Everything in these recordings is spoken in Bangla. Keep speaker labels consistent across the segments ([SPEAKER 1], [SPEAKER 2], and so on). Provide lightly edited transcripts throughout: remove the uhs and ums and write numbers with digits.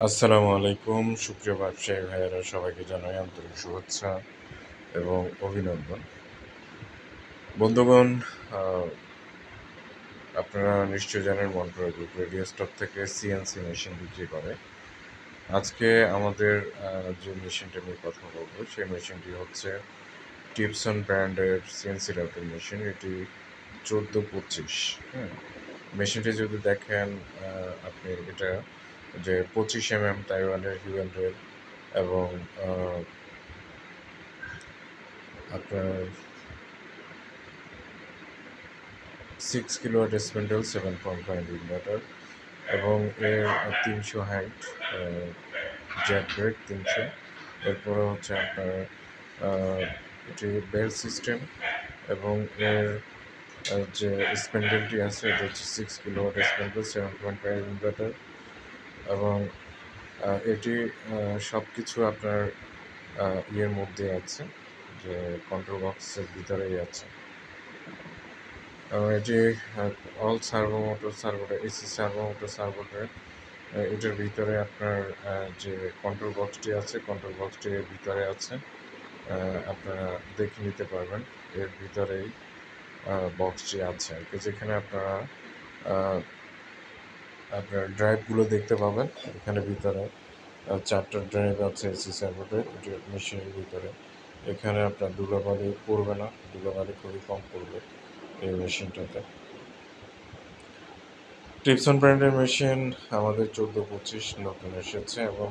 [SPEAKER 1] আসসালামু আলাইকুম সুপ্রিয় ব্যবসায়ী ভাইয়েরা, সবাইকে জানাই আন্তরিক শুভেচ্ছা এবং অভিনন্দন। বন্ধুগণ, আহ, আপনারা নিশ্চয় জানেন মন্ট্রোল গ্রুপ রেডিও স্টক থেকে সিএনসি মেশিন বিক্রি করে। আজকে আমাদের যে মেশিনটা নিয়ে কথা বলবো সেই মেশিনটি হচ্ছে টিপসন ব্র্যান্ডের সিএনসি রাউটার মেশিন। এটি 1425। হ্যাঁ, মেশিনটি যদি দেখেন, আপনি এটা যে 25 তাইওয়ানের হিউয়েন রেল এবং আপনার 6 কিলোওয়াট স্প্যান্ডেল 7.5 ইনভার্টার এবং এর 300 হাইট জ্যাক ব্রেক 300। এরপরে হচ্ছে আপনার এটি বেল সিস্টেম এবং এর যে স্প্যান্ডেলটি আছে এটা হচ্ছে 6 কিলোওয়াট স্প্যান্ডেল 7.5 ইনভার্টার এবং এটি সব কিছু আপনার ইয়ের মধ্যে আছে, যে কন্ট্রোল বক্সের ভিতরেই আছে। এটি অল সার্ভো মোটর সার্ভোটা এসি সার্ভো মোটর সার্ভোটা এটার ভিতরে আপনার যে কন্ট্রোল বক্সটি আছে, কন্ট্রোল বক্সটি এর ভিতরে আছে। আপনারা দেখে নিতে পারবেন এর ভিতরেই বক্সটি আছে আর কি, যেখানে আপনারা আপনার ড্রাইভগুলো দেখতে পাবেন। এখানে ভিতরে 4টা ড্রাইভ আছে এসি সার্ভোটের মেশিনের ভিতরে। এখানে আপনার ধুলোবালি পড়বে না, ধুলোবালি খুবই কম পড়বে এই মেশিনটাতে। টিপসন ব্র্যান্ডের মেশিন আমাদের 1425 নতুন এসেছে এবং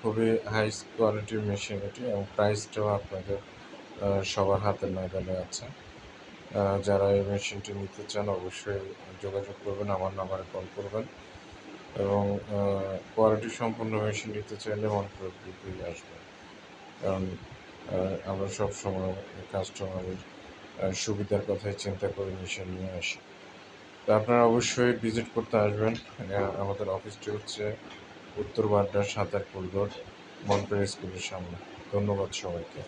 [SPEAKER 1] খুবই হাই কোয়ালিটির মেশিন এটি, এবং প্রাইসটাও আপনাদের সবার হাতের নাগালে আছে। যারা এই মেশিনটি নিতে চান অবশ্যই যোগাযোগ করবেন, আমার নাম্বারে কল করবেন এবং কোয়ালিটি সম্পন্ন মেশিন নিতে চাইলে মন্ট্রোল গ্রুপেই আসবেন, কারণ আমরা সবসময় কাস্টমারের সুবিধার কথাই চিন্তা করে মেশিন নিয়ে আসি। তো আপনারা অবশ্যই ভিজিট করতে আসবেন। আমাদের অফিসটি হচ্ছে উত্তর বাড্ডার সাতারপুল রোড, মন্ট্রোল স্কুলের সামনে। ধন্যবাদ সবাইকে।